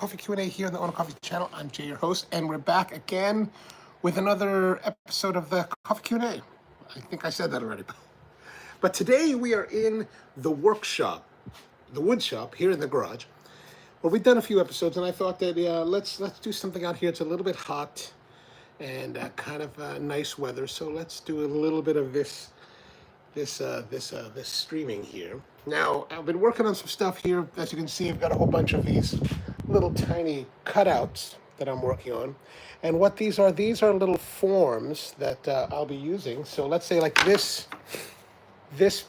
Coffee Q&A here on the onocoffee channel. I'm Jay, your host, and we're back again with another episode of the Coffee Q&A. I think I said that already. But today we are in the workshop, the woodshop here in the garage. Well, we've done a few episodes, and I thought that let's do something out here. It's a little bit hot and kind of nice weather, so let's do a little bit of this streaming here. Now, I've been working on some stuff here. As you can see, I've got a whole bunch of these little tiny cutouts that I'm working on. And what these are little forms that I'll be using. So let's say like this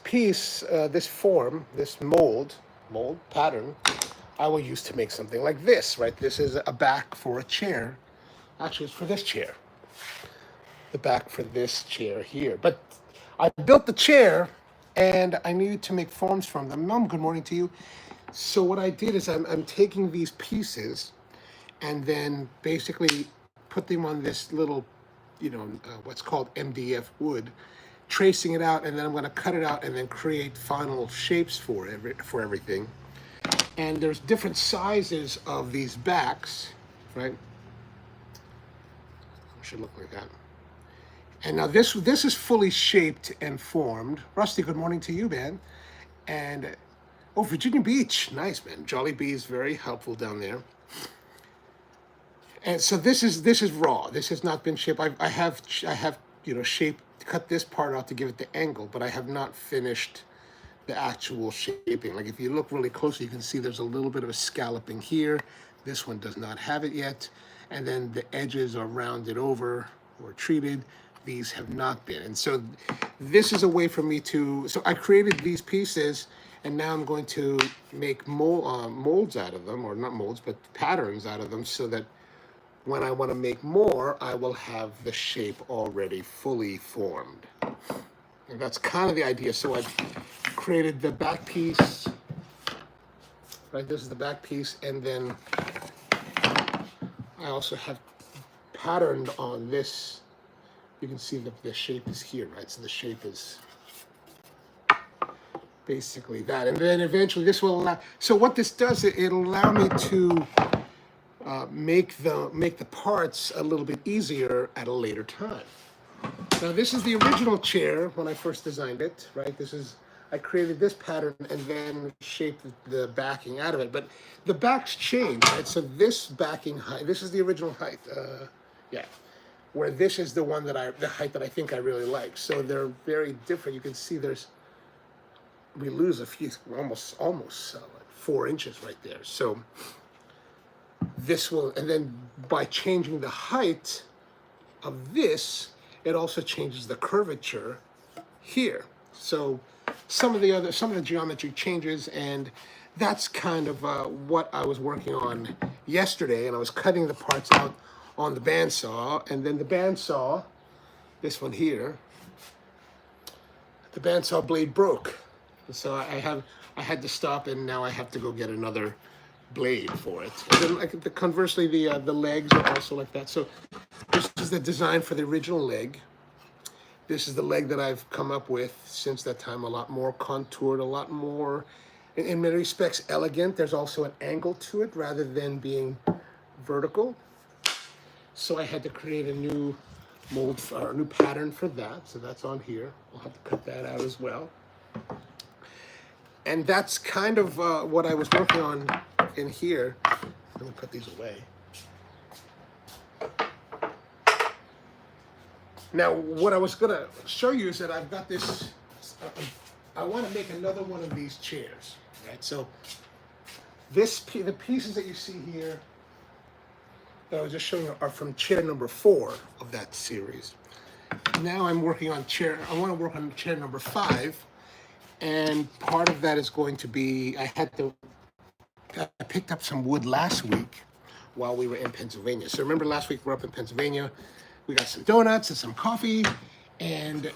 piece, this form, this mold pattern, I will use to make something like this, right? This is a back for a chair. Actually, it's for this chair. The back for this chair here. But I built the chair and I needed to make forms from them. Mom, good morning to you. So what I did is I'm taking these pieces and then basically put them on this little, what's called MDF wood, tracing it out, and then I'm going to cut it out and then create final shapes for everything. And there's different sizes of these backs, right? It should look like that. And now this is fully shaped and formed. Rusty, good morning to you, man. And oh, Virginia Beach, nice, man. Jolly Bee is very helpful down there. And so this is raw. This has not been shaped. I have cut this part out to give it the angle, but I have not finished the actual shaping. Like if you look really closely, you can see there's a little bit of a scalloping here. This one does not have it yet. And then the edges are rounded over or treated. These have not been. And so this is a way for me to, so I created these pieces and now I'm going to make molds out of them, or not molds, but patterns out of them, so that when I want to make more, I will have the shape already fully formed. And that's kind of the idea. So I've created the back piece, right? This is the back piece. And then I also have patterned on this. You can see that the shape is here, right? So the shape is basically that. And then eventually this will allow, so what this does, it'll allow me to make the parts a little bit easier at a later time. Now this is the original chair when I first designed it, right? I created this pattern and then shaped the backing out of it. But the backs change, right? So this backing height, this is the original height, yeah. Where this is the one the height that I think I really like. So they're very different. You can see we lose a few, almost like 4 inches right there. So this will, and then by changing the height of this, it also changes the curvature here. So some of the geometry changes, and that's kind of what I was working on yesterday, and I was cutting the parts out on the bandsaw, and then the bandsaw, this one here, the bandsaw blade broke. So I had to stop, and now I have to go get another blade for it. And then conversely, the legs are also like that. So this is the design for the original leg. This is the leg that I've come up with since that time, a lot more contoured, a lot more, in many respects, elegant. There's also an angle to it rather than being vertical. So I had to create a new mold, or a new pattern for that. So that's on here. I'll have to cut that out as well. And that's kind of what I was working on in here. Let me put these away. Now, what I was going to show you is that I've got this, I want to make another one of these chairs, right? So the pieces that you see here that I was just showing you are from chair number 4 of that series. Now I'm working on I want to work on chair number 5, and part of that is going to be, I picked up some wood last week while we were in Pennsylvania. So remember last week we were up in Pennsylvania, we got some donuts and some coffee, and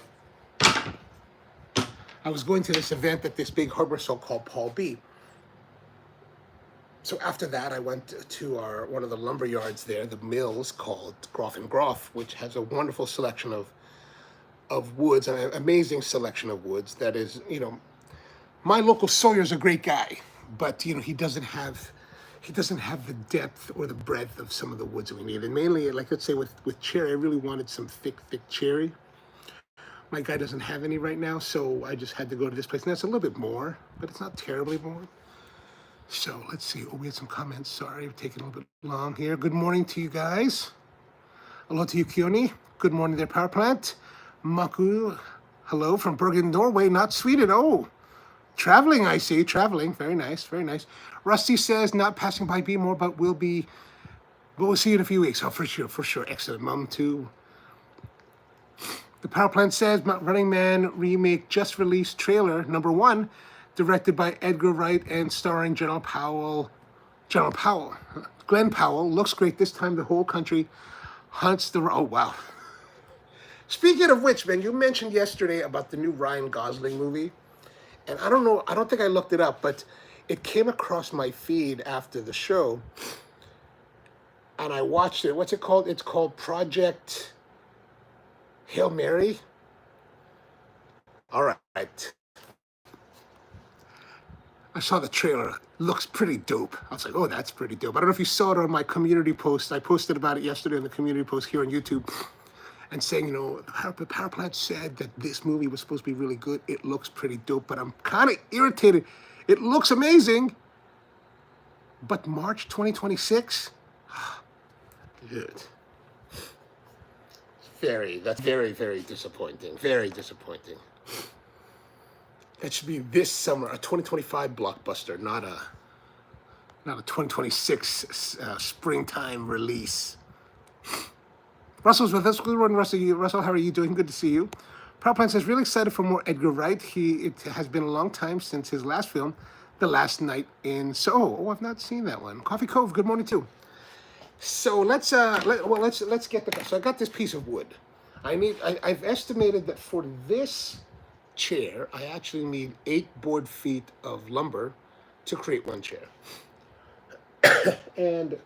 I was going to this event at this big hardware store called Paul B. So after that, I went to one of the lumber yards there, the mills called Groff and Groff, which has a wonderful selection of woods, an amazing selection of woods. That is, my local sawyer's a great guy, but he doesn't have He doesn't have the depth or the breadth of some of the woods we need. And mainly, like let's say with cherry, I really wanted some thick cherry. My guy doesn't have any right now, so I just had to go to this place. And that's a little bit more, but it's not terribly more. So let's see. Oh, we had some comments. Sorry, we're taking a little bit long here. Good morning to you guys. Hello to you, Kioni. Good morning there, Power Plant. Maku, hello from Bergen, Norway, not Sweden. Oh, traveling, I see. Traveling. Very nice, very nice. Rusty says, not passing by B more, but we'll see you in a few weeks. Oh, for sure, for sure. Excellent. Mom, too. The Power Plant says, Running Man remake just released trailer #1, directed by Edgar Wright and starring Glenn Powell. Looks great. This time the whole country hunts the... Oh, wow. Speaking of which, man, you mentioned yesterday about the new Ryan Gosling movie. And I don't know, I don't think I looked it up, but it came across my feed after the show. And I watched it. What's it called? It's called Project Hail Mary. All right. I saw the trailer. Looks pretty dope. I was like, oh, that's pretty dope. I don't know if you saw it on my community post. I posted about it yesterday on the community post here on YouTube. And saying, the Power Plant said that this movie was supposed to be really good. It looks pretty dope, but I'm kind of irritated. It looks amazing, but March 2026? Dude. That's very, very disappointing. Very disappointing. That should be this summer, a 2025 blockbuster, not a 2026 springtime release. Russell's with us. Good morning, Russell, how are you doing? Good to see you. Power Plant says, really excited for more Edgar Wright. It has been a long time since his last film, The Last Night in Soho. Oh, I've not seen that one. Coffee Cove, good morning too. So let's get the... So I got this piece of wood. I've estimated that for this chair, I actually need 8 board feet of lumber to create one chair. And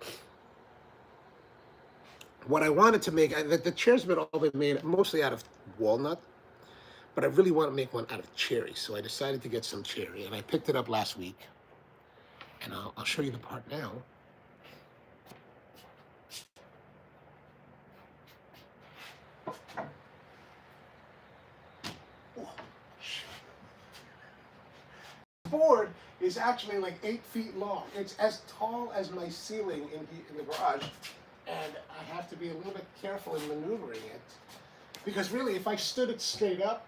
what I wanted to make, the chair's been all been made mostly out of walnut, but I really want to make one out of cherry. So I decided to get some cherry, and I picked it up last week. And I'll show you the part now. Board is actually like 8 feet long. It's as tall as my ceiling in the garage. And I have to be a little bit careful in maneuvering it. Because really, if I stood it straight up,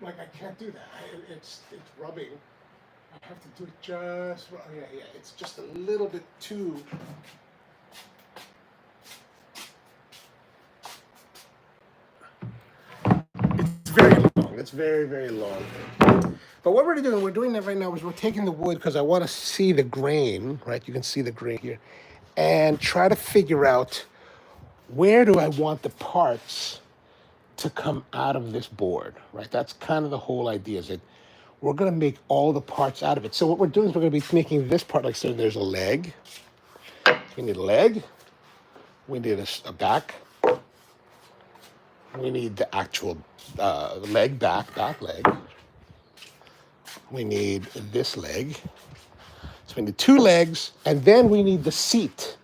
like I can't do that. It's rubbing. I have to do it just, yeah, it's just a little bit too. It's very long. It's very, very long. But what we're doing that right now is we're taking the wood because I want to see the grain, right? You can see the grain here. And try to figure out where do I want the parts to come out of this board, right? That's kind of the whole idea, is that we're going to make all the parts out of it. So what we're doing is we're going to be making this part, like so there's a leg. We need a leg. We need a back. We need the actual leg, back leg. We need this leg. So we need 2 legs, and then we need the seat.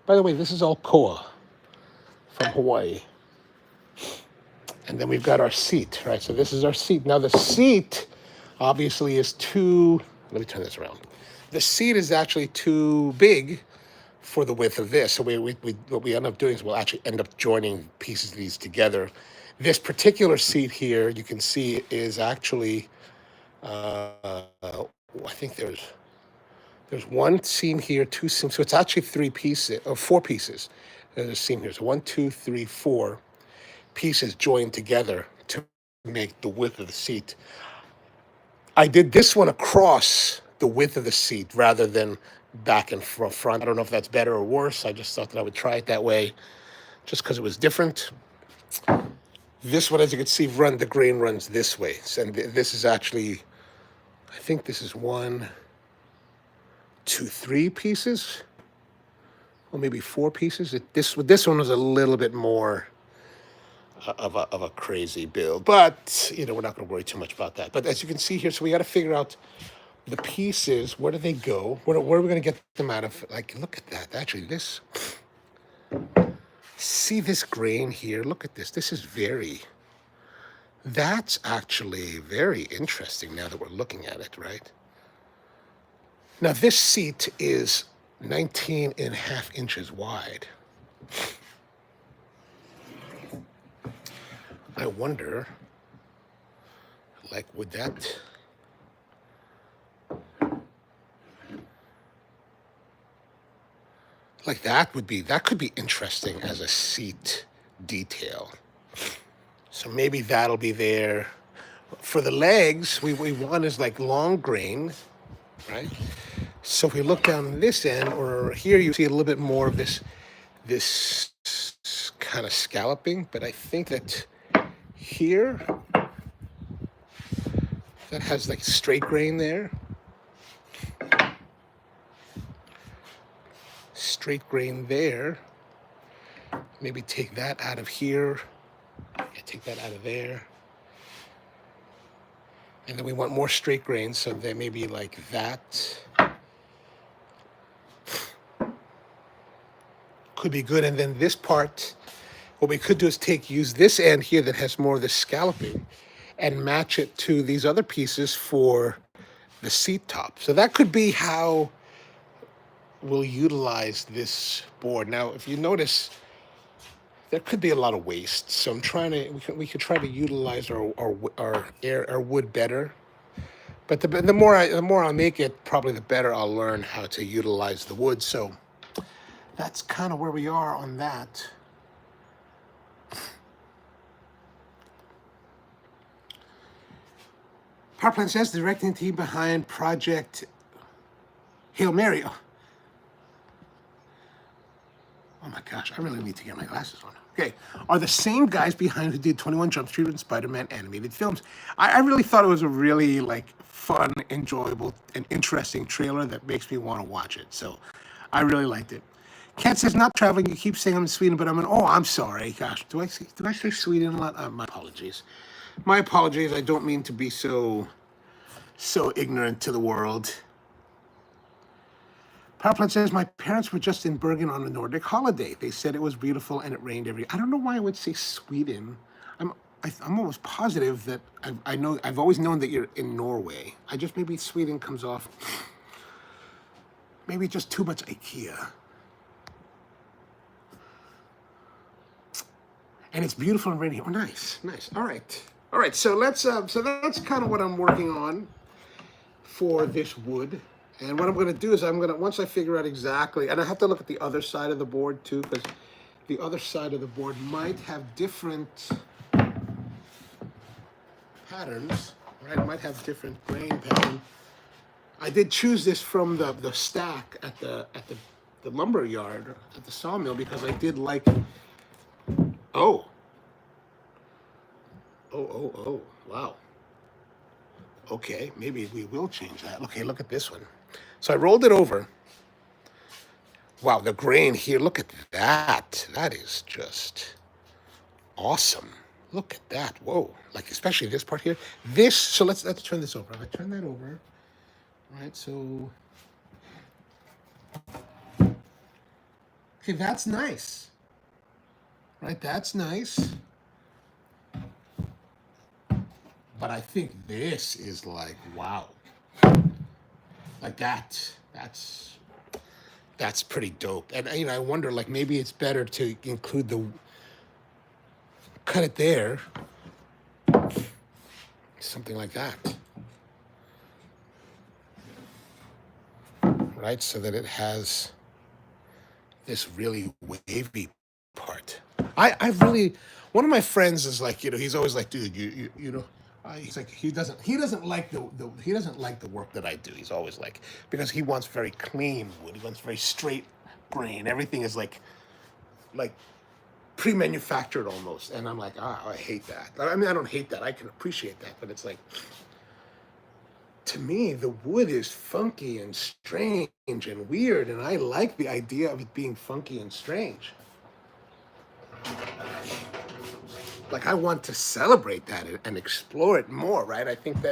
By the way, this is all koa from Hawaii. And then we've got our seat, right? So this is our seat. Now the seat obviously is too, let me turn this around. The seat is actually too big for the width of this. So what we end up doing is we'll actually end up joining pieces of these together. This particular seat here, you can see, is actually, I think there's one seam here, 2 seams. So it's actually 3 pieces, or 4 pieces. There's a seam here. So 1, 2, 3, 4 pieces joined together to make the width of the seat. I did this one across the width of the seat rather than back and front. I don't know if that's better or worse. I just thought that I would try it that way just because it was different. This one, as you can see, the grain runs this way. And this is actually, I think this is 1, 2, 3 pieces, or maybe 4 pieces. This one was a little bit more of a crazy build, but we're not going to worry too much about that. But as you can see here, so we got to figure out the pieces, where do they go? Where are we going to get them out of? Like, look at that. Actually, see this grain here? Look at this. This is that's actually very interesting now that we're looking at it, right? Now, this seat is 19.5 inches wide. I wonder, like, would that... Like that could be interesting as a seat detail. So maybe that'll be there. For the legs, we want is like long grain, right? So if we look down this end, or here, you see a little bit more of this kind of scalloping, but I think that here, that has like straight grain there. Straight grain there. Maybe take that out of here. Yeah, take that out of there. And then we want more straight grain, so they may be like that. Could be good. And then this part, what we could do is use this end here that has more of the scalloping and match it to these other pieces for the seat top. So that could be how we'll utilize this board. Now, if you notice, there could be a lot of waste. So I'm trying to, we could try to utilize our wood better. But the more I make it, probably the better I'll learn how to utilize the wood. So that's kind of where we are on that. Power Plant says the directing team behind Project Hail Mary. Oh my gosh, I really need to get my glasses on. Okay, are the same guys behind who did 21 Jump Street and Spider-Man animated films. I really thought it was a really fun, enjoyable, and interesting trailer that makes me want to watch it. So I really liked it. Kat says, not traveling. You keep saying I'm in Sweden, but I'm sorry. Gosh, do I say Sweden a lot? My apologies. My apologies. I don't mean to be so ignorant to the world. Power Plant says, my parents were just in Bergen on a Nordic holiday. They said it was beautiful and it rained I don't know why I would say Sweden. I'm almost positive that I've always known that you're in Norway. Maybe Sweden comes off, maybe just too much IKEA. And it's beautiful and rainy. Oh, nice. All right. So let's. So that's kind of what I'm working on for this wood. And what I'm going to do is once I figure out exactly, and I have to look at the other side of the board too, because the other side of the board might have different patterns, right? It might have different grain pattern. I did choose this from the stack at the lumber yard at the sawmill because I did like. Oh, wow. Okay, maybe we will change that. Okay, look at this one. So I rolled it over. Wow, the grain here, look at that. That is just awesome. Look at that. Whoa. Especially this part here. So let's turn this over. If I turn that over, right, so. Okay, that's nice. Right, that's nice. But I think this is wow. That's pretty dope. And I wonder maybe it's better to include cut it there. Something like that. Right, so that it has this really wavy part. I really, one of my friends is he's always dude, you know, he's he doesn't like the work that I do. He's always because he wants very clean wood. He wants very straight grain. Everything is like pre-manufactured almost. And I'm I hate that. I mean, I don't hate that. I can appreciate that, but it's to me, the wood is funky and strange and weird, and I like the idea of it being funky and strange. I want to celebrate that and explore it more, right? I think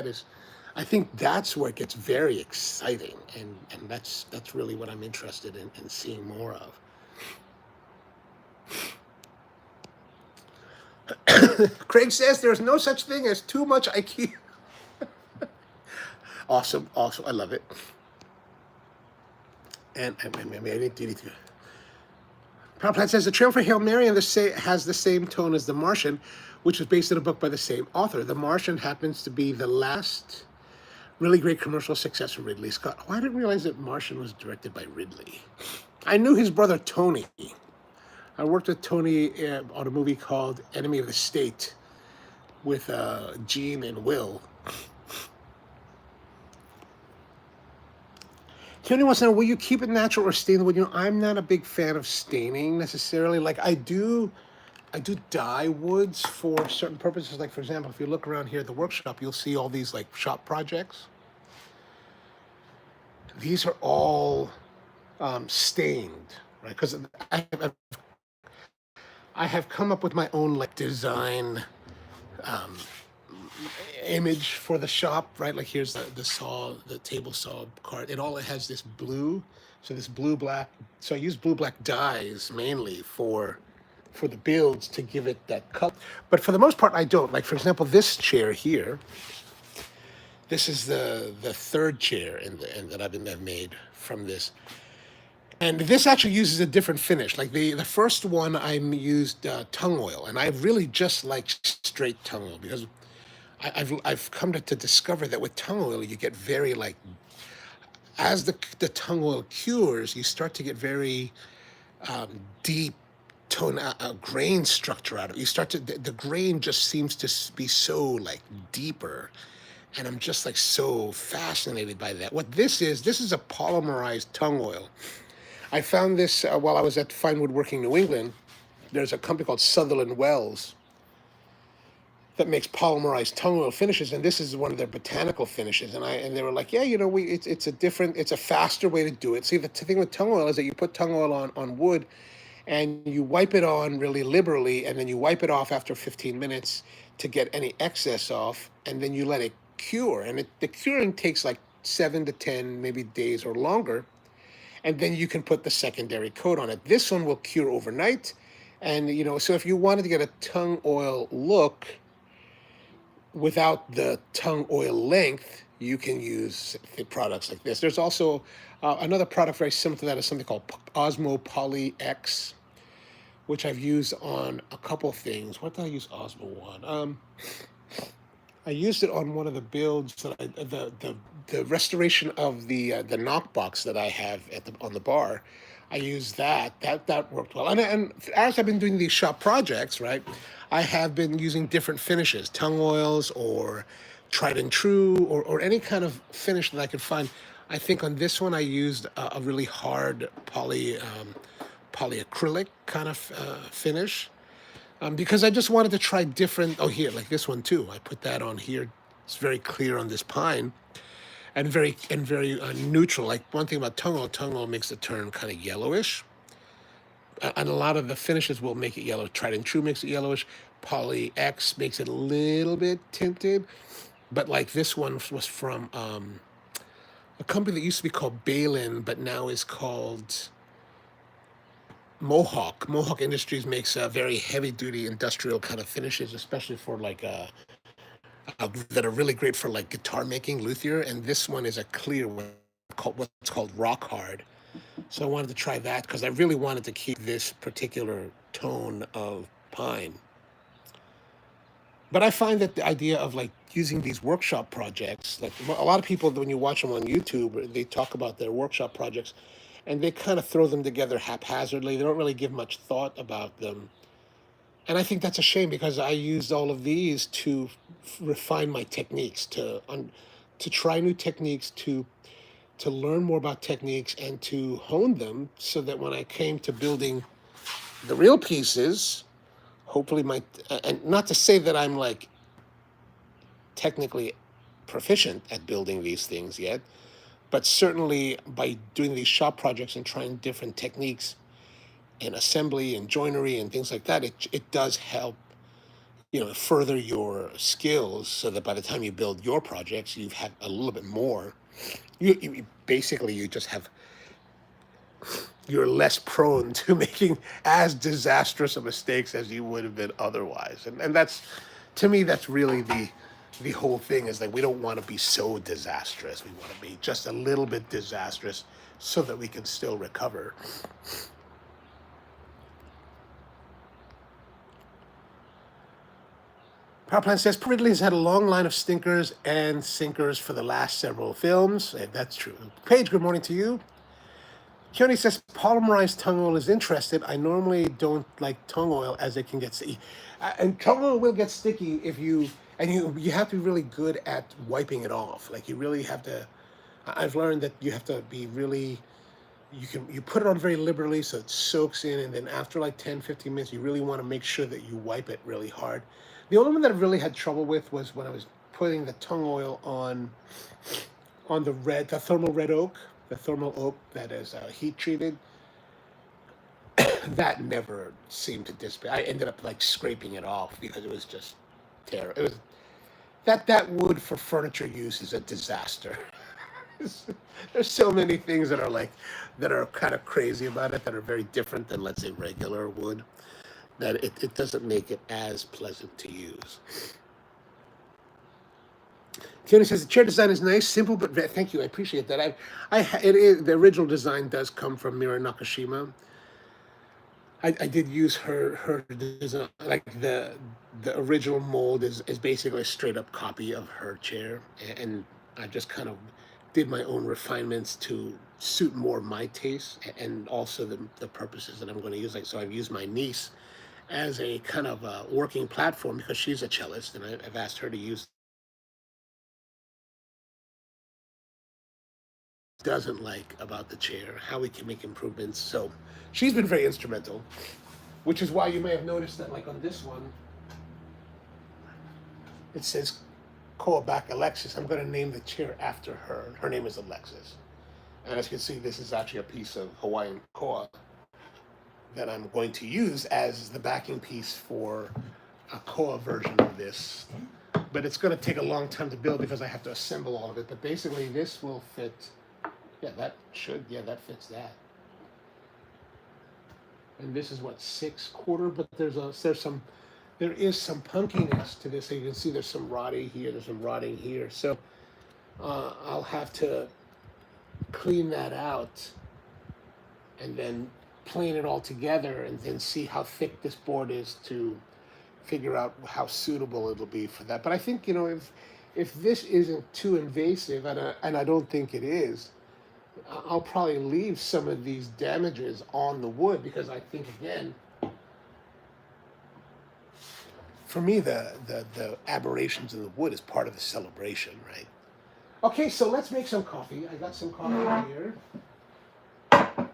I think that's where it gets very exciting, and that's really what I'm interested in seeing more of. Craig says there's no such thing as too much IQ. Awesome, awesome. I love it. And I need to. Prabhupada says the Trail for Hail Mary has the same tone as The Martian, which was based on a book by the same author. The Martian happens to be the last really great commercial success of Ridley Scott. Oh, I didn't realize that Martian was directed by Ridley. I knew his brother Tony. I worked with Tony on a movie called Enemy of the State with Gene and Will. Tony wants to know, will you keep it natural or stain the wood? I'm not a big fan of staining necessarily. Like I do dye woods for certain purposes. Like for example, if you look around here at the workshop, you'll see all these like shop projects. These are all stained, right? Because I have come up with my own like design image for the shop, right? Like here's the saw, the table saw card. It has this blue, so this blue black. So I use blue black dyes mainly for the builds to give it that color. But for the most part, I don't. Like for example, this chair here. This is the third chair that I've made from this. And this actually uses a different finish. Like the first one, I used tung oil, and I really just like straight tung oil because I've come to discover that with tung oil you get very like, as the tung oil cures, you start to get very deep tone grain structure out of it. You start to the grain just seems to be so like deeper. And I'm just like so fascinated by that. What this is a polymerized tung oil. I found this while I was at Fine Woodworking New England. There's a company called Sutherland Wells that makes polymerized tung oil finishes, and this is one of their botanical finishes. And they were like, yeah, it's a faster way to do it. See, the thing with tung oil is that you put tung oil on wood, and you wipe it on really liberally, and then you wipe it off after 15 minutes to get any excess off, and then you let it cure. And the curing takes like 7 to 10 maybe days or longer, and then you can put the secondary coat on it. This one will cure overnight, and so if you wanted to get a tung oil look without the tung oil length, you can use the products like this. There's also another product very similar to that is something called Osmo Poly X, which I've used on a couple things. What did I use Osmo on? I used it on one of the builds that the restoration of the knock box that I have on the bar. I used that worked well. And as I've been doing these shop projects, right, I have been using different finishes, tung oils or tried and true or any kind of finish that I could find. I think on this one I used a really hard polyacrylic kind of finish. Because I just wanted to try different. Oh, here, like this one too. I put that on here. It's very clear on this pine, and very neutral. Like one thing about tung oil makes it turn kind of yellowish, and a lot of the finishes will make it yellow. Tried and true makes it yellowish. Poly X makes it a little bit tinted, but like this one was from a company that used to be called Balin, but now is called Mohawk. Mohawk Industries makes very heavy-duty industrial kind of finishes, especially for like that are really great for like guitar making, luthier. And this one is a clear one, what's called rock hard. So I wanted to try that because I really wanted to keep this particular tone of pine. But I find that the idea of like using these workshop projects, like a lot of people, when you watch them on YouTube, they talk about their workshop projects, and they kind of throw them together haphazardly. They don't really give much thought about them. And I think that's a shame because I used all of these to refine my techniques, to try new techniques, to learn more about techniques and to hone them so that when I came to building the real pieces, hopefully and not to say that I'm like technically proficient at building these things yet, but certainly by doing these shop projects and trying different techniques in assembly and joinery and things like that, it does help further your skills so that by the time you build your projects, you've had a little bit more. Basically, you just have, you're less prone to making as disastrous of mistakes as you would have been otherwise. And that's, to me, that's really the whole thing, is that we don't want to be so disastrous. We want to be just a little bit disastrous so that we can still recover. Power Plant says, Ridley has had a long line of stinkers and sinkers for the last several films. That's true. Paige, good morning to you. Keone says, polymerized tongue oil is interested. I normally don't like tongue oil as it can get sticky. And tongue oil will get sticky if you have to be really good at wiping it off. Like, you really have to, I've learned that you have to be really, you put it on very liberally so it soaks in, and then after like 10-15 minutes, you really want to make sure that you wipe it really hard. The only one that I really had trouble with was when I was putting the tongue oil on the thermal red oak, the thermal oak that is heat treated. That never seemed to dissipate. I ended up like scraping it off because it was just terrible. It was that wood for furniture use is a disaster. There's so many things that are kind of crazy about it, that are very different than, let's say, regular wood, that it doesn't make it as pleasant to use. Keone says, the chair design is nice, simple, but thank you, I appreciate that. The original design does come from Mira Nakashima. I did use her design. Like, the original mold is basically a straight up copy of her chair, and I just kind of did my own refinements to suit more my taste and also the purposes that I'm going to use. Like, so I've used my niece as a kind of a working platform because she's a cellist, and I've asked her to use, doesn't like about the chair, how we can make improvements. So she's been very instrumental, which is why you may have noticed that, like, on this one, it says Koa back Alexis. I'm going to name the chair after her. Her name is Alexis. And as you can see, this is actually a piece of Hawaiian koa that I'm going to use as the backing piece for a koa version of this. But it's going to take a long time to build because I have to assemble all of it. But basically, this will fit. Yeah, that fits that. And this is what, 6/4, but there is some punkiness to this. So you can see there's some rotting here, there's some rotting here. So I'll have to clean that out and then plane it all together and then see how thick this board is to figure out how suitable it'll be for that. But I think, if this isn't too invasive, and I don't think it is, I'll probably leave some of these damages on the wood, because I think, again, for me, the aberrations in the wood is part of the celebration, right? Okay, so let's make some coffee. I got some coffee here. I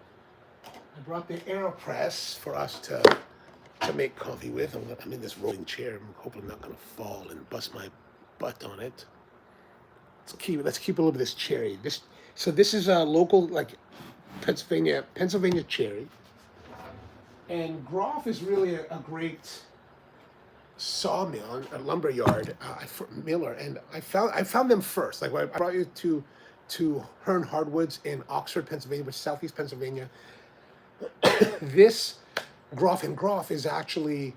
brought the AeroPress for us to make coffee with. I'm in this rolling chair. I'm hoping I'm not going to fall and bust my butt on it. Let's keep a little bit of this cherry. So this is a local, like, Pennsylvania cherry. And Groff is really a great sawmill, a lumber yard, miller, and I found them first. Like, I brought you to Hearn Hardwoods in Oxford, Pennsylvania, which is southeast Pennsylvania. This Groff and Groff is actually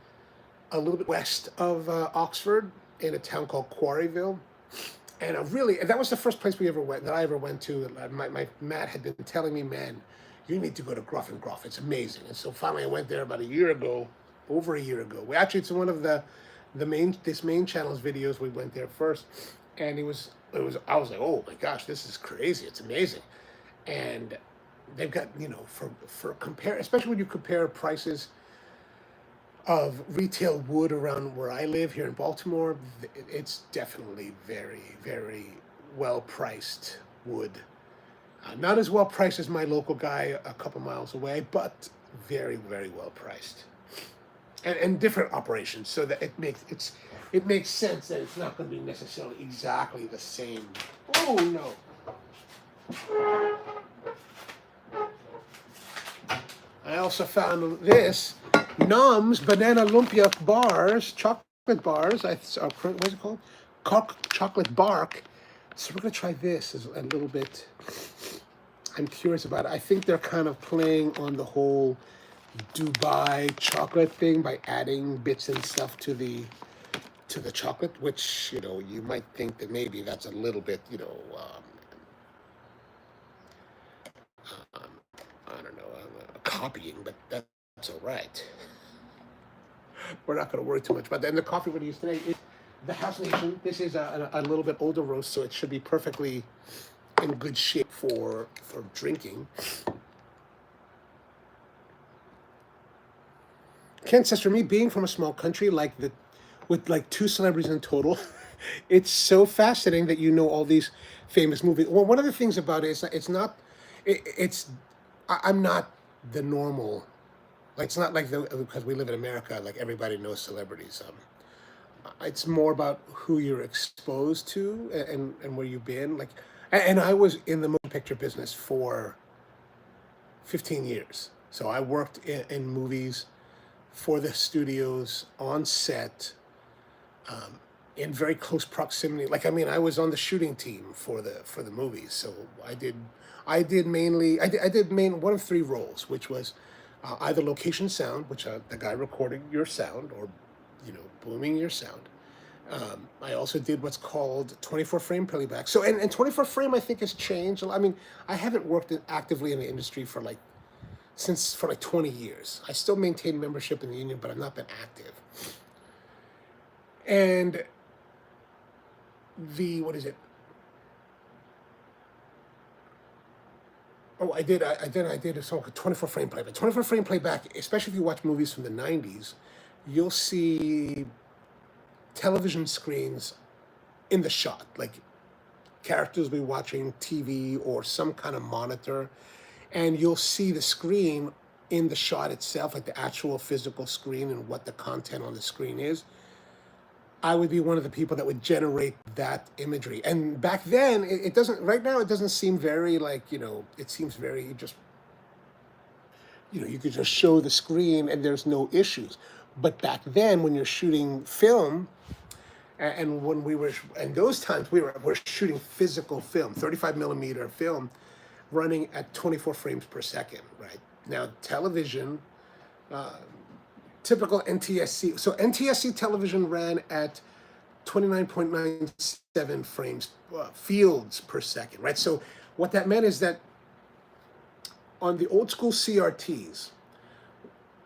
a little bit west of Oxford, in a town called Quarryville. And that was the first place I ever went to. My Matt had been telling me, man, you need to go to Groff and Groff. It's amazing. And so finally I went there about over a year ago. It's one of the main channel's videos. We went there first, and I was like, oh my gosh, this is crazy. It's amazing. And they've got, for compare, especially when you compare prices of retail wood around where I live here in Baltimore, it's definitely very, very well priced wood. Not as well priced as my local guy a couple miles away, but very, very well priced. And different operations, so that it makes sense that it's not going to be necessarily exactly the same. Oh no. I also found this Num's Banana Lumpia bars, chocolate bars. What's it called? Chocolate bark. So we're gonna try this as a little bit. I'm curious about it. I think they're kind of playing on the whole Dubai chocolate thing by adding bits and stuff to the chocolate, which you might think that maybe that's a little bit I don't know copying, but that's all right. We're not going to worry too much about that. And the coffee we're going to use today is the House Nation. This is a little bit older roast, so it should be perfectly in good shape for drinking. Ken says, for me, being from a small country with like 2 celebrities in total, it's so fascinating that you know all these famous movies. Well, one of the things about it is that I'm not the normal. Like, it's not like because we live in America, like everybody knows celebrities. It's more about who you're exposed to and where you've been. Like, and I was in the motion picture business for 15 years. So I worked in movies for the studios on set, in very close proximity. Like, I mean, I was on the shooting team for the movies. So I did one of 3 roles, which was either location sound, which the guy recording your sound or booming your sound. I also did what's called 24 frame playback. So and 24 frame I think has changed. I mean, I haven't worked actively in the industry for like 20 years. I still maintain membership in the union, but I've not been active. And what is it? Oh, I did a song called 24 frame playback. 24 frame playback, especially if you watch movies from the 90s, you'll see television screens in the shot, like characters will be watching TV or some kind of monitor, and you'll see the screen in the shot itself, like the actual physical screen and what the content on the screen is. I would be one of the people that would generate that imagery. And back then, it doesn't, right now, it doesn't seem very it seems very just, you could just show the screen and there's no issues. But back then, when you're shooting film, and when we were, in those times, we're shooting physical film, 35 millimeter film, running at 24 frames per second, right? Now, television, typical NTSC. So NTSC television ran at 29.97 frames, fields per second, right? So what that meant is that on the old school CRTs,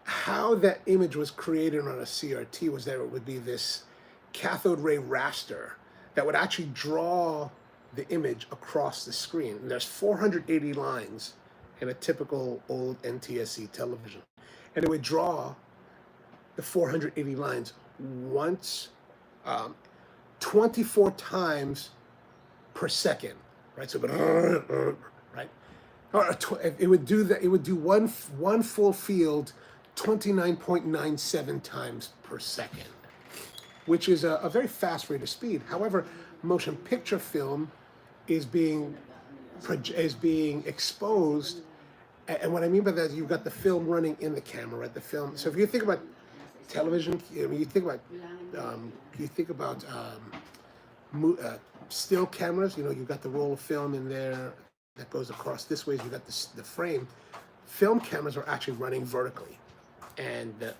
how that image was created on a CRT was that it would be this cathode ray raster that would actually draw the image across the screen. And there's 480 lines in a typical old NTSC television. And it would draw the 480 lines once, 24 times per second, right? So, right? It would do that. It would do one full field 29.97 times per second, which is a very fast rate of speed. However, motion picture film is being exposed, and what I mean by that is you've got the film running in the camera, right? The film. So if you think about television, you think about still cameras. You've got the roll of film in there that goes across this way. You've got the frame. Film cameras are actually running vertically, and the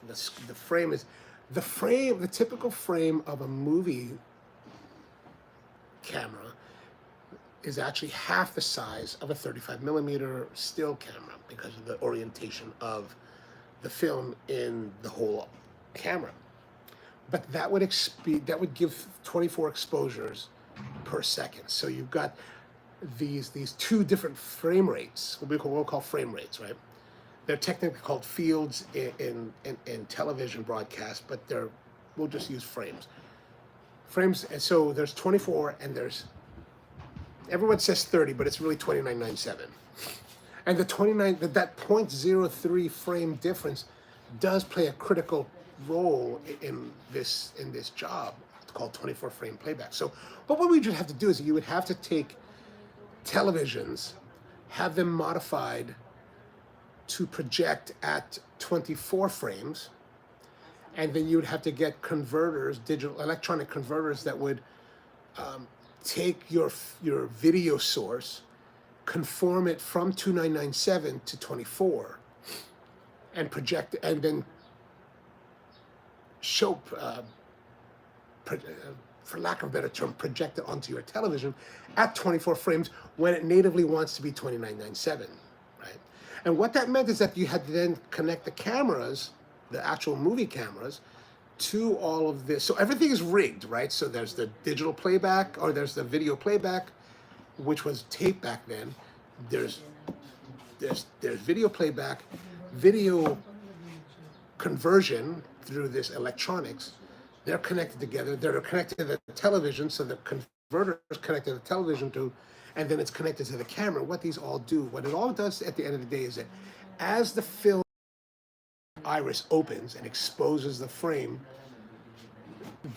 frame is the typical frame of a movie camera is actually half the size of a 35 millimeter still camera because of the orientation of the film in the whole camera. But that would give 24 exposures per second. So you've got these 2 different frame rates, what we'll call frame rates, right? They're technically called fields in television broadcast, but we'll just use frames. Frames, and so there's 24 and everyone says 30, but it's really 29.97. And that 0.03 frame difference does play a critical role in this job. It's called 24 frame playback. So, but what we would have to do is you would have to take televisions, have them modified to project at 24 frames, and then you would have to get converters, digital electronic converters that would take your video source, conform it from 2997 to 24, and project, and then show, for lack of a better term, project it onto your television at 24 frames when it natively wants to be 2997, right? And what that meant is that you had to then connect the cameras, the actual movie cameras, to all of this. So everything is rigged, right? So there's the digital playback, or there's the video playback, which was tape back then. There's video playback, video conversion through this electronics. They're connected together. They're connected to the television, so the converter is connected to the television to, and then it's connected to the camera. What these all do, what it all does at the end of the day is that as the film iris opens and exposes the frame,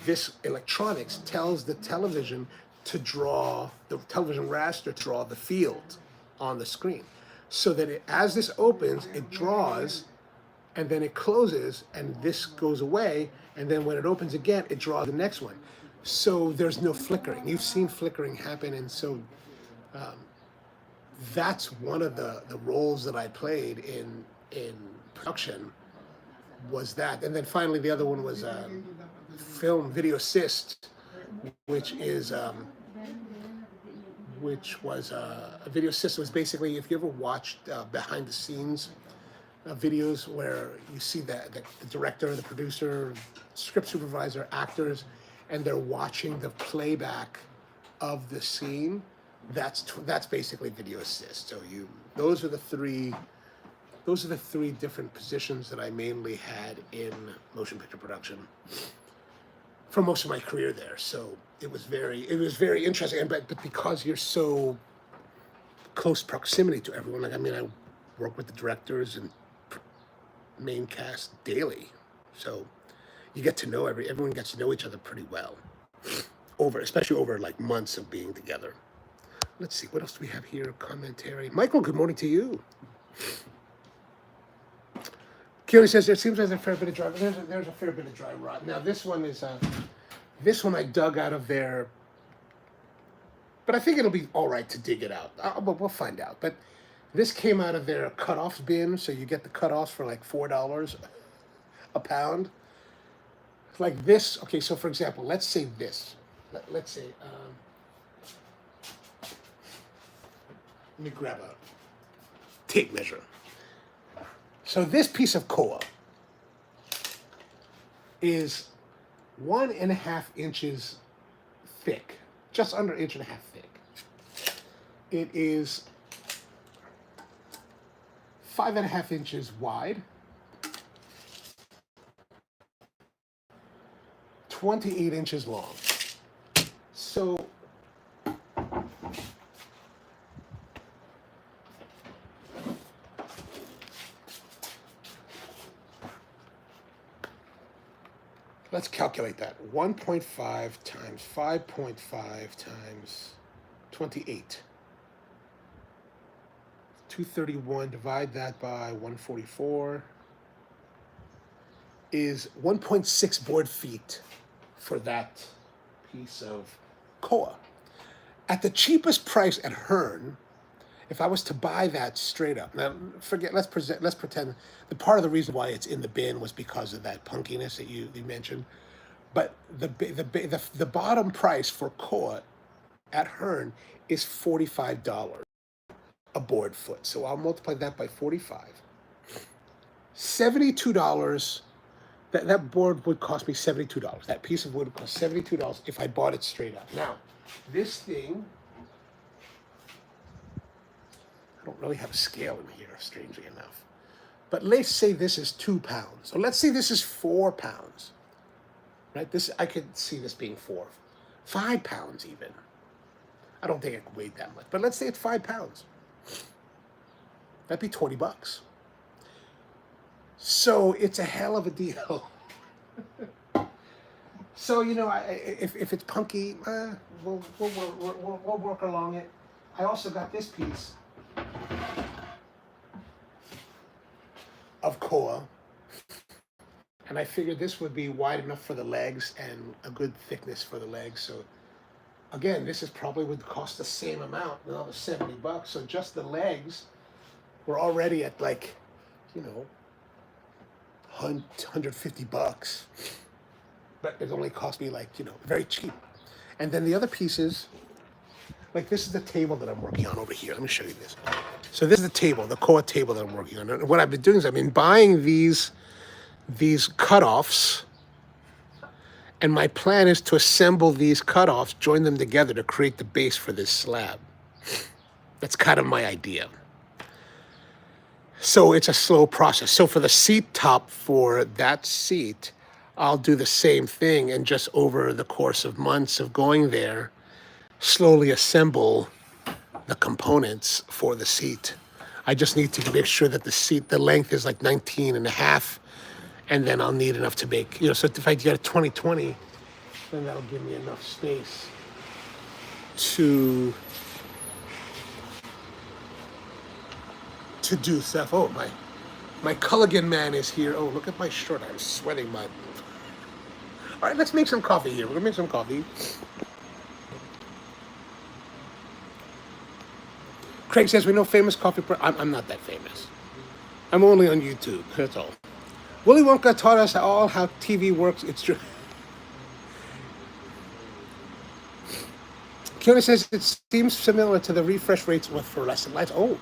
this electronics tells the television to draw, the television raster to draw the field on the screen. So that as this opens, it draws, and then it closes, and this goes away, and then when it opens again, it draws the next one. So there's no flickering. You've seen flickering happen, and so that's one of the roles that I played in production, was that. And then finally the other one was film video assist, which is a video assist was basically, if you ever watched behind the scenes videos where you see the director, the producer, script supervisor, actors, and they're watching the playback of the scene, that's basically video assist. So those are the three different positions that I mainly had in motion picture production for most of my career there. So it was very interesting. But because you're so close proximity to everyone, like, I mean, I work with the directors and main cast daily, so you get to know everyone gets to know each other pretty well, especially over like months of being together. Let's see, what else do we have here? Commentary. Michael, good morning to you. Keely says there seems there's a fair bit of dry. There's a fair bit of dry rot. Now this one is this one I dug out of there, but I think it'll be all right to dig it out. But we'll find out. But this came out of their cutoffs bin, so you get the cutoffs for like $4 a pound. Like this. Okay, so for example, let's say this. Let's say. Let me grab a tape measure. So this piece of koa is 1.5 inches thick, just under 1.5 inches thick. It is 5.5 inches wide, 28 inches long. So let's calculate that. 1.5 times 5.5 times 28. 231, divide that by 144, is 1.6 board feet for that piece of koa. At the cheapest price at Hearn, if I was to buy that straight up, now let's pretend the part of the reason why it's in the bin was because of that punkiness that you mentioned, but the bottom price for koa at Hearn is $45 a board foot. So I'll multiply that by 45. $72. That board would cost me $72. That piece of wood would cost $72 if I bought it straight up. Now, this thing, I don't really have a scale in here, strangely enough. But let's say this is 2 pounds. So let's say this is 4 pounds. Right? I could see this being 5 pounds even. I don't think it weighed that much. But let's say it's 5 pounds. That'd be $20. So it's a hell of a deal. So, you know, if it's punky, we'll work along it. I also got this piece of koa, And I figured this would be wide enough for the legs and a good thickness for the legs. So again, this is probably would cost the same amount, another $70. So just the legs were already at like, you know, $150. But it only cost me like, you know, very cheap. And then the other pieces, like this is the table that I'm working on over here. Let me show you this. So this is the table, the core table that I'm working on. And what I've been doing is I've been buying these cutoffs, and my plan is to assemble these cutoffs, join them together to create the base for this slab. That's kind of my idea. So it's a slow process. So for the seat top for that seat, I'll do the same thing, and just over the course of months of going there, slowly assemble the components for the seat. I just need to make sure that the seat, the length is like 19 and a half, and then I'll need enough to make, you know, so if I get a 20/20, then that'll give me enough space to do stuff. Oh, my Culligan man is here. Oh, look at my shirt. I'm sweating mud. All right, let's make some coffee here. We're gonna make some coffee. Craig says, we know famous coffee. I'm not that famous. I'm only on YouTube, that's all. Willy Wonka taught us all how TV works. It's true. Kiona says, it seems similar to the refresh rates with fluorescent lights. Oh,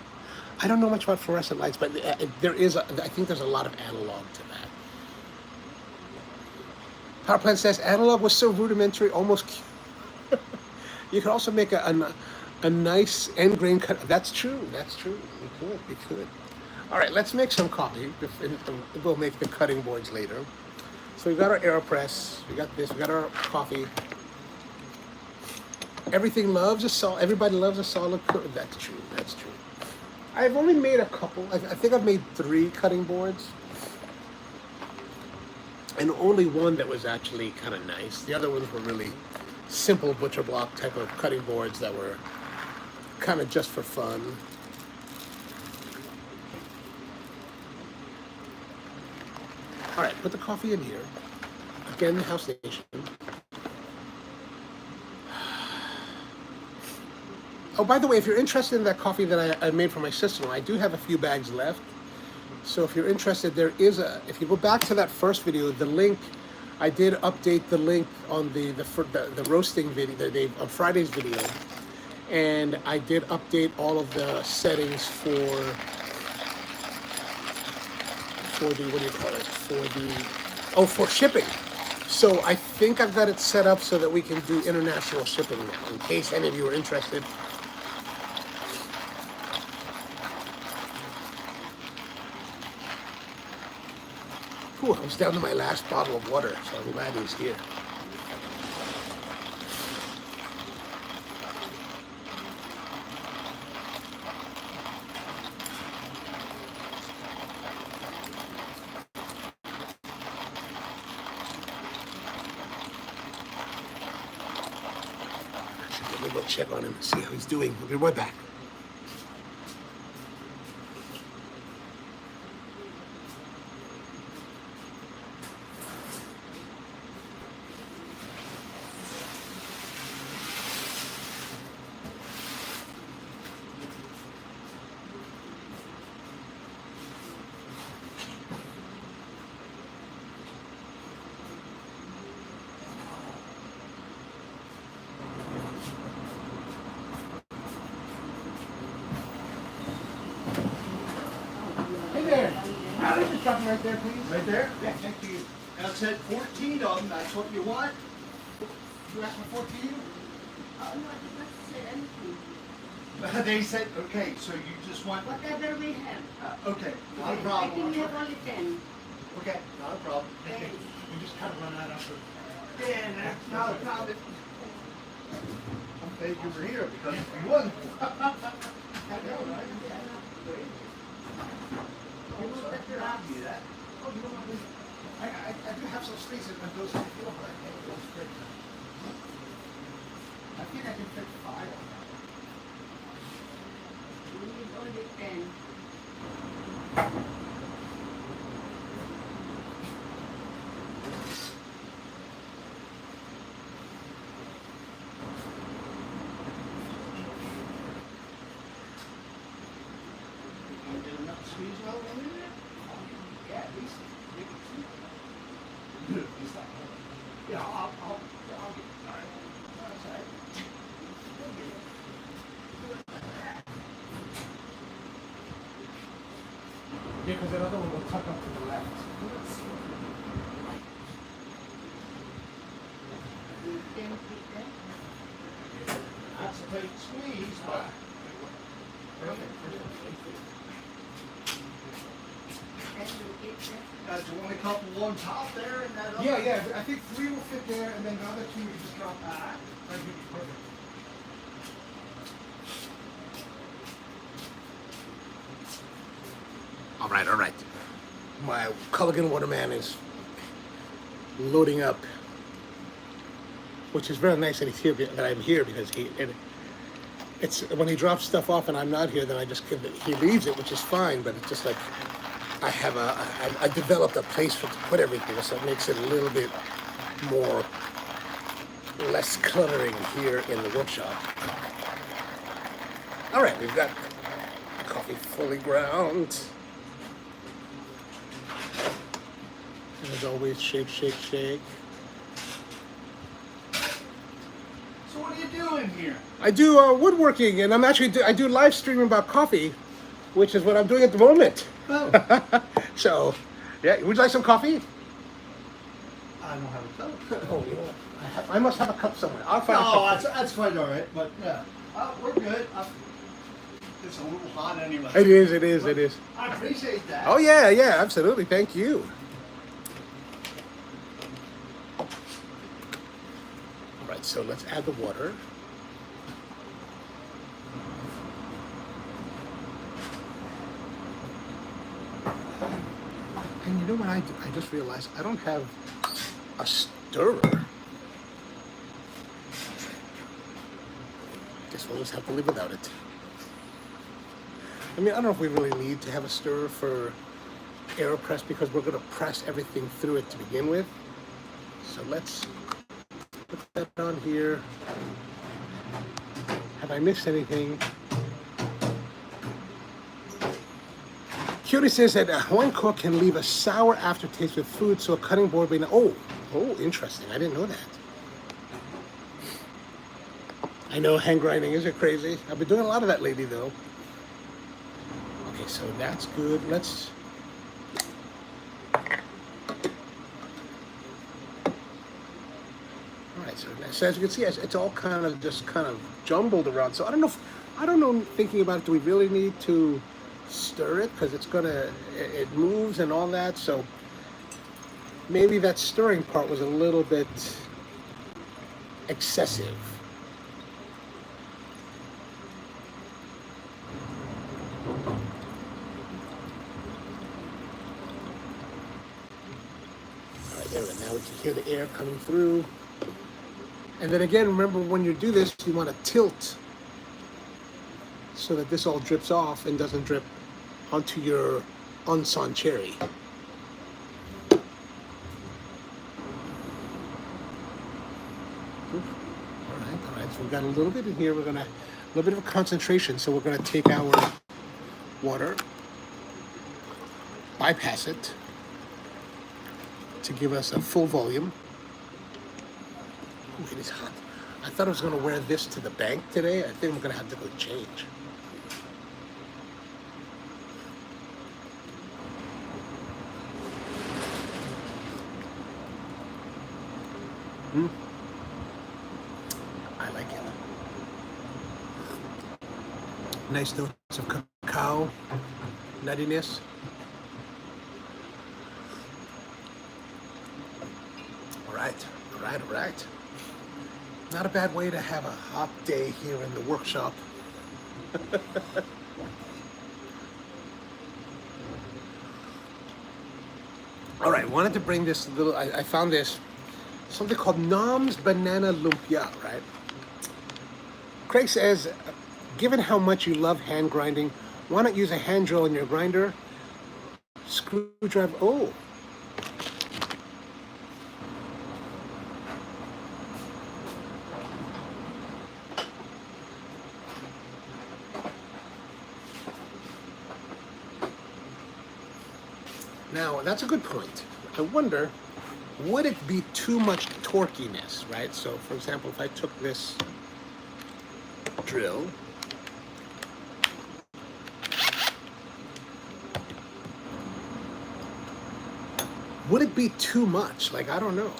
I don't know much about fluorescent lights, but I think there's a lot of analog to that. Power Plant says, analog was so rudimentary, almost. You could also make a nice end grain cut. That's true. We could. All right, let's make some coffee. We'll make the cutting boards later. So we got our AeroPress. We got this. We got our coffee. Everybody loves a solid coat. That's true. I've only made a couple. I think I've made 3 cutting boards, and only one that was actually kind of nice. The other ones were really simple butcher block type of cutting boards that were kind of just for fun. All right, put the coffee in here. Again, the House Nation. Oh, by the way, if you're interested in that coffee that I made for my sister-in-law, I do have a few bags left. So if you're interested, if you go back to that first video, the link, I did update the link on the roasting video, on Friday's video. And I did update all of the settings for for shipping. So I think I've got it set up so that we can do international shipping now, in case any of you are interested. Ooh, I was down to my last bottle of water, so I'm glad he's here. Let me go check on him and see how he's doing. We'll be right back. Drop them right there, please. Right there? Yeah, thank you. I said 14 of them, that's what you want? You asked for 14? Oh, no, I did not say anything. They said, okay, so you just want, Whatever we have. okay, not a I problem. think we have only 10. Okay, not a problem. We just kind of run out of. Yeah, that's not a problem. I'm glad you were here because if you wasn't. I know, right? That. Oh, you don't want to. I do have some space in those. I think I can fit 5. We need only 10. 10 Because another one will tuck up to the left. That's a tight squeeze, but. Do you want a couple on top there and that other? Yeah, I think 3 will fit there, and then the other 2 you just drop back. That'd be perfect. All right. My Culligan Waterman is loading up, which is very nice that he's here. That I'm here because it's when he drops stuff off and I'm not here, then he leaves it, which is fine. But it's just like I developed a place to put everything, so it makes it a little bit less cluttering here in the workshop. All right, we've got coffee fully ground. And as always, shake. So what are you doing here? I do woodworking, and I do live streaming about coffee, which is what I'm doing at the moment. Oh. So, yeah, would you like some coffee? I don't have a cup. Oh, yeah. I must have a cup somewhere. I'll find a No, cup. that's quite all right. But yeah, we're good. It's a little hot anyway. It is. I appreciate that. Oh, yeah, absolutely. Thank you. All right, so let's add the water. And you know what I do? I just realized I don't have a stirrer. Guess we'll just have to live without it. I mean, I don't know if we really need to have a stirrer for AeroPress because we're going to press everything through it to begin with. So let's put that on here. Have I missed anything? Cutie says that one cook can leave a sour aftertaste with food, so a cutting board may not. Oh, interesting. I didn't know that. I know hand grinding isn't crazy. I've been doing a lot of that lately, though. Okay, so that's good. Let's. All right, so as you can see, it's all kind of jumbled around. So I don't know. Thinking about it, do we really need to stir it because it moves and all that? So maybe that stirring part was a little bit excessive. All right, there we go. Now we can hear the air coming through. And then again, remember when you do this, you want to tilt so that this all drips off and doesn't drip onto your unsawn cherry. All right. So we've got a little bit in here. A little bit of a concentration. So we're gonna take our water, bypass it to give us a full volume. Ooh, it is hot. I thought I was gonna wear this to the bank today. I think I'm gonna have to go change. I like it. Nice notes of cacao, nuttiness. All right. Not a bad way to have a hot day here in the workshop. All right, wanted to bring this little, I found this, something called Nom's Banana Lumpia, right? Craig says, given how much you love hand grinding, why not use a hand drill in your grinder? Screwdriver, oh. Now, that's a good point. I wonder, would it be too much torquiness, right? So, for example, if I took this drill would it be too much? Like, I don't know.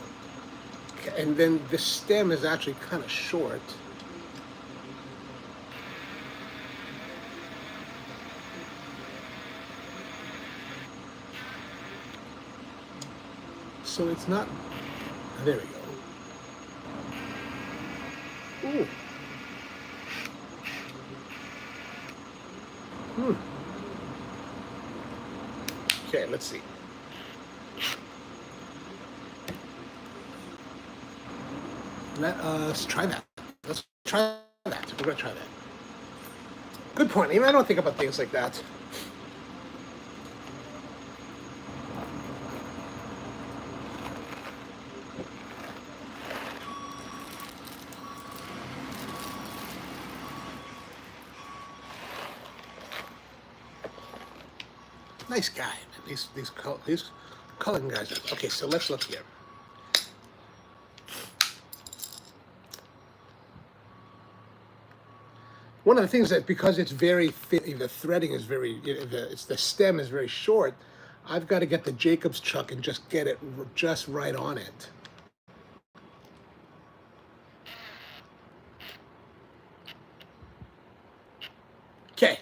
And then the stem is actually kind of short. So it's not, there we go. Ooh. Okay, let's see. Let us try that. Let's try that. We're gonna try that. Good point. Even I don't think about things like that. Nice guy. These culling guys are okay. So let's look here. One of the things that because it's very thin, the threading is very, the stem is very short. I've got to get the Jacob's chuck and just get it just right on it. Okay.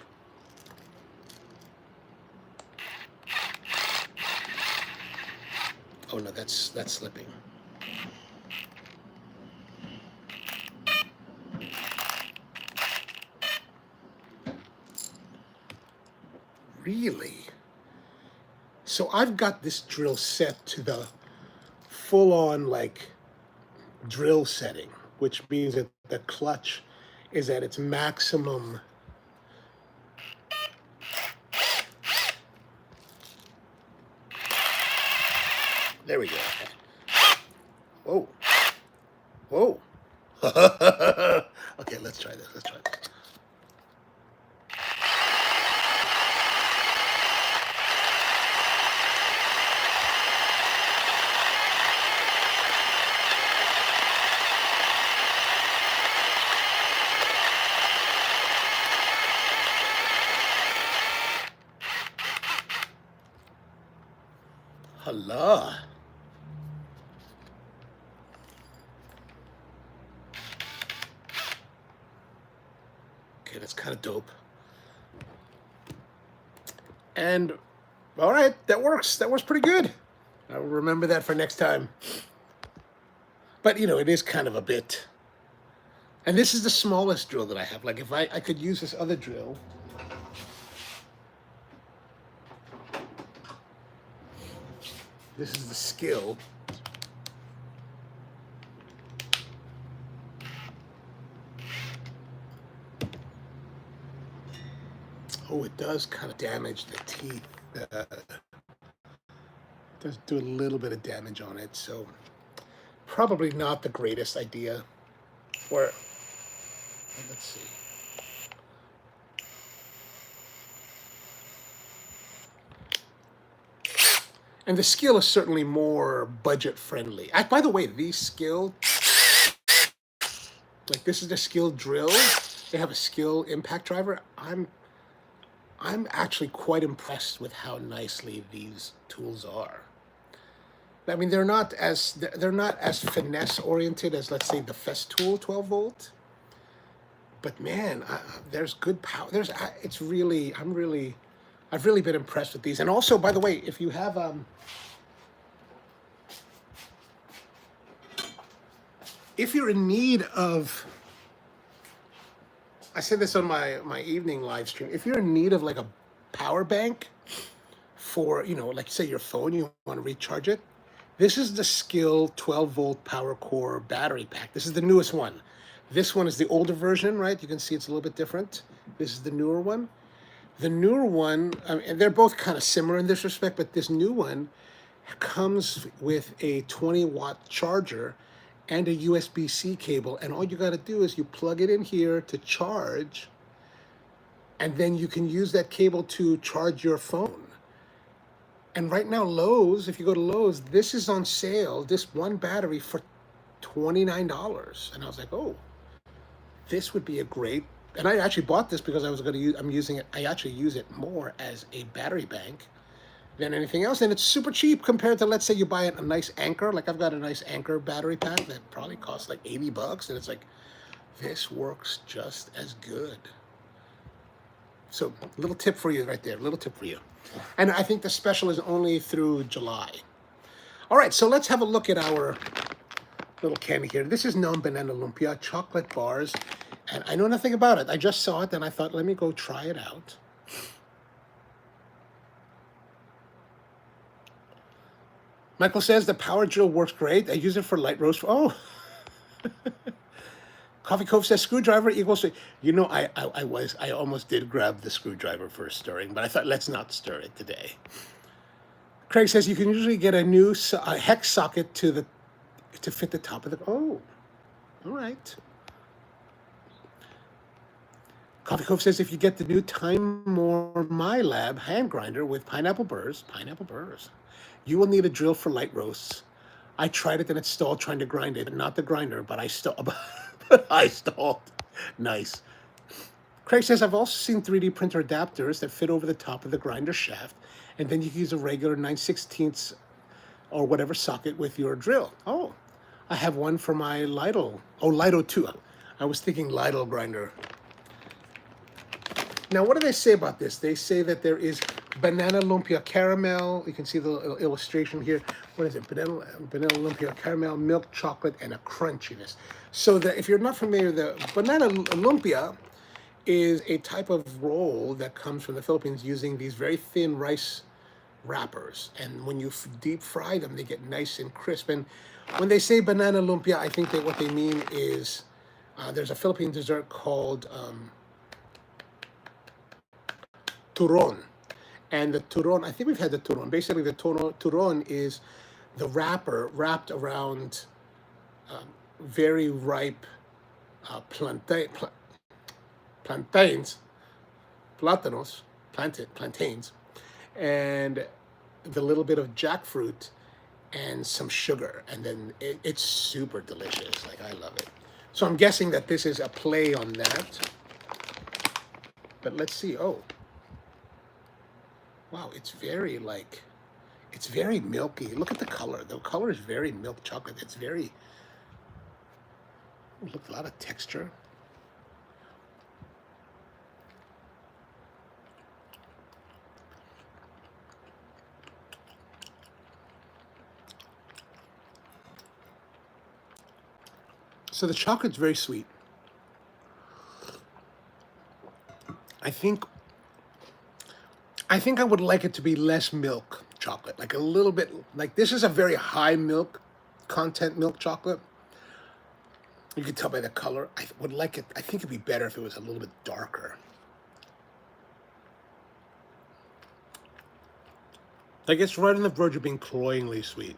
Oh no, that's slipping. Really? So I've got this drill set to the full-on like drill setting, which means that the clutch is at its maximum. There we go. Whoa. Whoa. Okay, let's try this. Let's try this. Allah. Okay, that's kind of dope. And all right, that works. That works pretty good. I'll remember that for next time. But you know, it is kind of a bit. And this is the smallest drill that I have. Like if I could use this other drill. This is the skill. Oh, it does kind of damage the teeth. It does do a little bit of damage on it, so probably not the greatest idea. Or let's see. And the skill is certainly more budget friendly. By the way, these skill, like this is the skill drill. They have a skill impact driver. I'm actually quite impressed with how nicely these tools are. I mean, they're not as finesse oriented as, let's say, the Festool 12 volt. But man, there's good power. I've really been impressed with these. And also, by the way, if you have if you're in need of, I said this on my evening live stream, if you're in need of like a power bank for, you know, like say your phone, you want to recharge it, this is the Skill 12 volt power core battery pack. This is the newest one. This one is the older version, right? You can see it's a little bit different. This is the newer one. The newer one, and they're both kind of similar in this respect, but this new one comes with a 20-watt charger and a USB-C cable, and all you got to do is you plug it in here to charge, and then you can use that cable to charge your phone. And right now, Lowe's, if you go to Lowe's, this is on sale, this one battery for $29. And I was like, oh, this would be a great, and I actually bought this because I was going to use, I actually use it more as a battery bank. than anything else, and it's super cheap compared to, let's say you buy a nice Anchor. Like I've got a nice Anchor battery pack that probably costs like $80, and it's like, this works just as good. So, little tip for you right there, little tip for you. And I think the special is only through July. All right, so let's have a look at our little candy here. This is non-banana lumpia chocolate bars, and I know nothing about it. I just saw it, and I thought, let me go try it out. Michael says the power drill works great. I use it for light roast. Oh, Coffee Cove says screwdriver equals to, you know, I almost did grab the screwdriver for stirring, but I thought let's not stir it today. Craig says you can usually get a new hex socket to fit the top of the, oh, all right. Coffee Cove says if you get the new Time More My Lab hand grinder with pineapple burrs, you will need a drill for light roasts. I tried it and it stalled trying to grind it, not the grinder, but I stalled. Nice. Craig says I've also seen 3D printer adapters that fit over the top of the grinder shaft, and then you can use a regular 9/16 or whatever socket with your drill. Oh, I have one for my Lidl. Oh, Lidl 2. I was thinking Lidl grinder. Now, what do they say about this? They say that there is banana lumpia caramel. You can see the illustration here. What is it? Banana lumpia caramel, milk chocolate, and a crunchiness. So that if you're not familiar, the banana lumpia is a type of roll that comes from the Philippines using these very thin rice wrappers. And when you deep fry them, they get nice and crisp. And when they say banana lumpia, I think that what they mean is there's a Philippine dessert called turon. And the turon, I think we've had the turon. Basically, the turon is the wrapper wrapped around very ripe plantains, and the little bit of jackfruit and some sugar. And then it's super delicious. Like, I love it. So I'm guessing that this is a play on that. But let's see. Oh. Wow, it's very milky. Look at the color. The color is very milk chocolate. It's very, look, a lot of texture. So the chocolate's very sweet. I think I would like it to be less milk chocolate, like a little bit, like this is a very high milk content milk chocolate. You can tell by the color. I would like it, I think it'd be better if it was a little bit darker. Like it's right on the verge of being cloyingly sweet.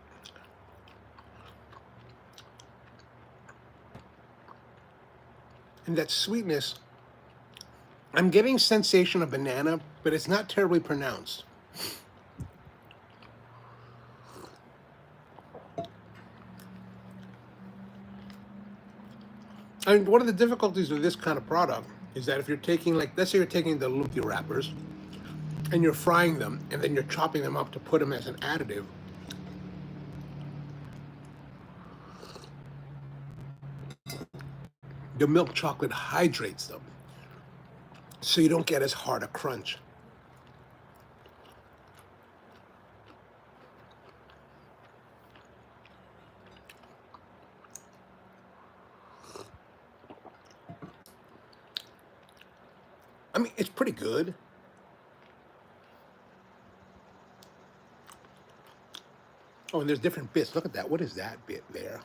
And that sweetness, I'm getting sensation of banana, but it's not terribly pronounced. I mean, one of the difficulties with this kind of product is that if you're taking, like, let's say you're taking the lumpia wrappers and you're frying them and then you're chopping them up to put them as an additive, the milk chocolate hydrates them, so you don't get as hard a crunch. I mean, it's pretty good. Oh, and there's different bits. Look at that. What is that bit there?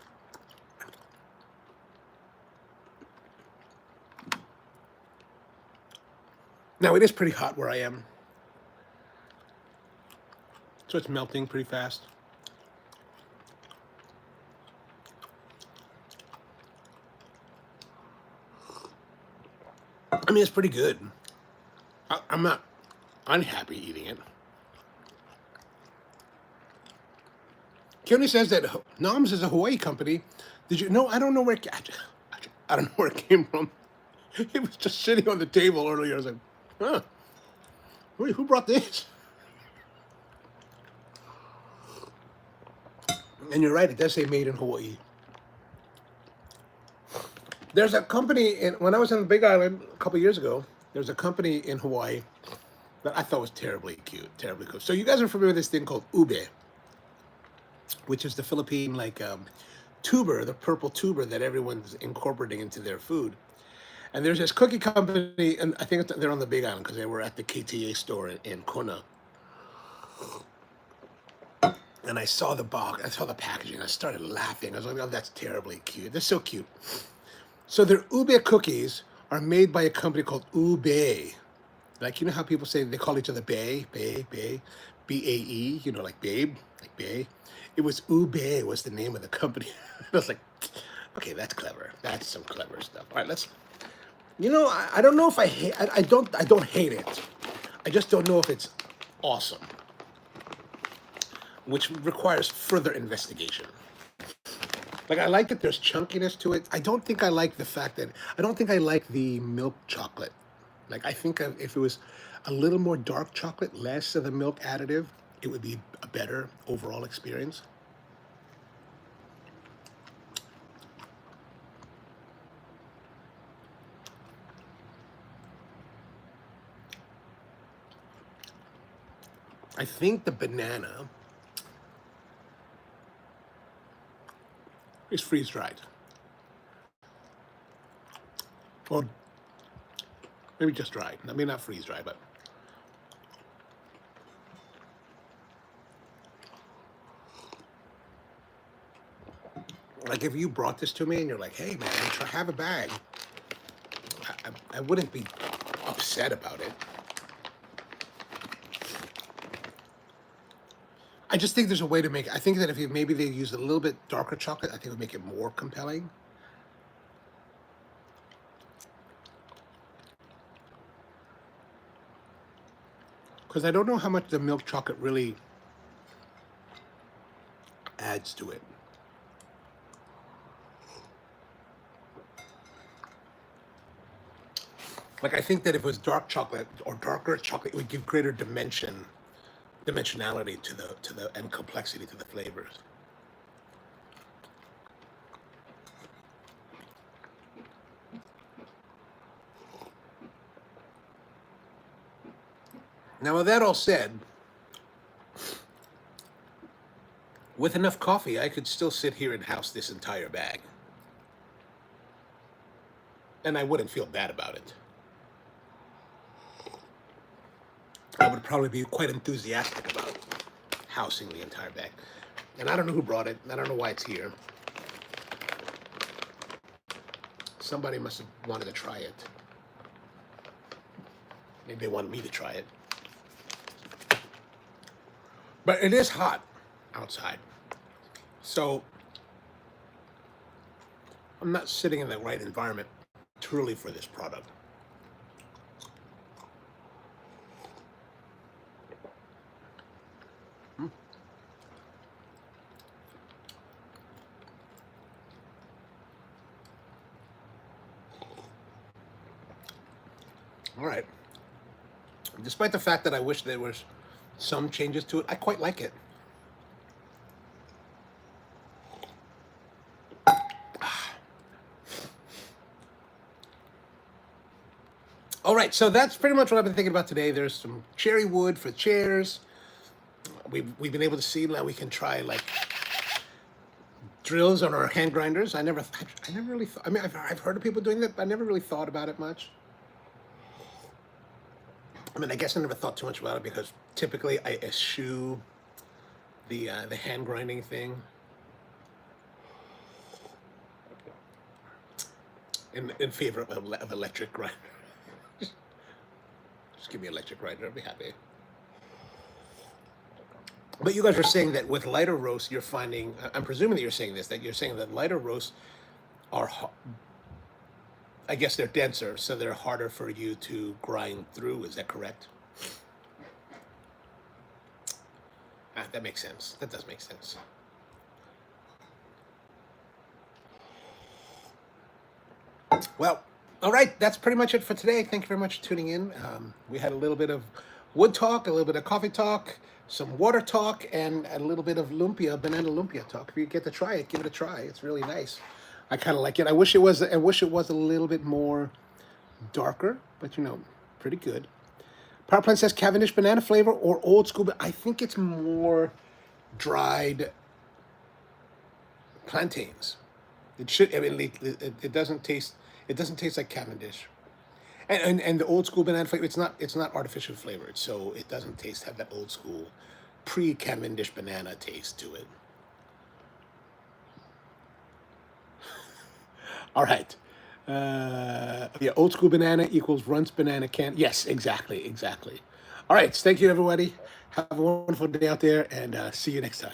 Now, it is pretty hot where I am. So it's melting pretty fast. I mean, it's pretty good. I'm not unhappy eating it. Keone says that Noms is a Hawaii company. Did you know? I don't know where. I don't know where it came from. It was just sitting on the table earlier. I was like, huh. Wait, who brought this? And you're right, it does say made in Hawaii. There's a company when I was on the Big Island a couple years ago. There's a company in Hawaii that I thought was terribly cute, terribly cool. So you guys are familiar with this thing called ube, which is the Philippine tuber, the purple tuber that everyone's incorporating into their food. And there's this cookie company, and I think they're on the Big Island because they were at the KTA store in Kona. And I saw the box, I saw the packaging, I started laughing. I was like, oh, that's terribly cute. They're so cute. So their ube cookies are made by a company called Ube. Like, you know how people say they call each other Bae, B-A-E, you know, like babe, like Bae. It was Ube was the name of the company. I was like, okay, that's clever. That's some clever stuff. All right, let's, you know, I don't know if I hate, I don't hate it. I just don't know if it's awesome, which requires further investigation. Like, I like that there's chunkiness to it. I don't think I like the fact that, I don't think I like the milk chocolate. Like, I think if it was a little more dark chocolate, less of the milk additive, it would be a better overall experience. I think the banana is freeze-dried. Or maybe just dried. I mean, not freeze-dried, but... Like, if you brought this to me and you're like, hey, man, have a bag, I wouldn't be upset about it. I just think there's a way to make it. I think that if maybe they used a little bit darker chocolate, I think it would make it more compelling. Because I don't know how much the milk chocolate really adds to it. Like, I think that if it was dark chocolate or darker chocolate, it would give greater dimensionality to the and complexity to the flavors. Now, with that all said, with enough coffee, I could still sit here and house this entire bag. And I wouldn't feel bad about it. I would probably be quite enthusiastic about housing the entire bag. And I don't know who brought it. I don't know why it's here. Somebody must have wanted to try it. Maybe they wanted me to try it. But it is hot outside. So I'm not sitting in the right environment truly for this product. All right. Despite the fact that I wish there was some changes to it, I quite like it. All right, so that's pretty much what I've been thinking about today. There's some cherry wood for chairs. We've been able to see now we can try like drills on our hand grinders. I never really thought, I mean, I've heard of people doing that, but I never really thought about it much. I mean, I guess I never thought too much about it because typically I eschew the hand grinding thing. In favor of electric grinder. Just give me electric grinder, I'll be happy. But you guys are saying that with lighter roasts, you're finding, I'm presuming that you're saying this, that you're saying that lighter roasts are, I guess they're denser, so they're harder for you to grind through. Is that correct? That makes sense. That does make sense. Well, all right, that's pretty much it for today. Thank you very much for tuning in. We had a little bit of wood talk, a little bit of coffee talk, some water talk, and a little bit of lumpia, banana lumpia talk. If you get to try it, give it a try. It's really nice. I kind of like it. I wish it was. I wish it was a little bit more darker, but you know, pretty good. Power plant says Cavendish banana flavor or old school. But I think it's more dried plantains. It should. I mean, it doesn't taste. It doesn't taste like Cavendish. And the old school banana flavor, it's not artificial flavored, so it doesn't have that old school pre-Cavendish banana taste to it. All right. Yeah, old school banana equals Runts banana can. Yes, exactly. All right. Thank you, everybody. Have a wonderful day out there, and see you next time.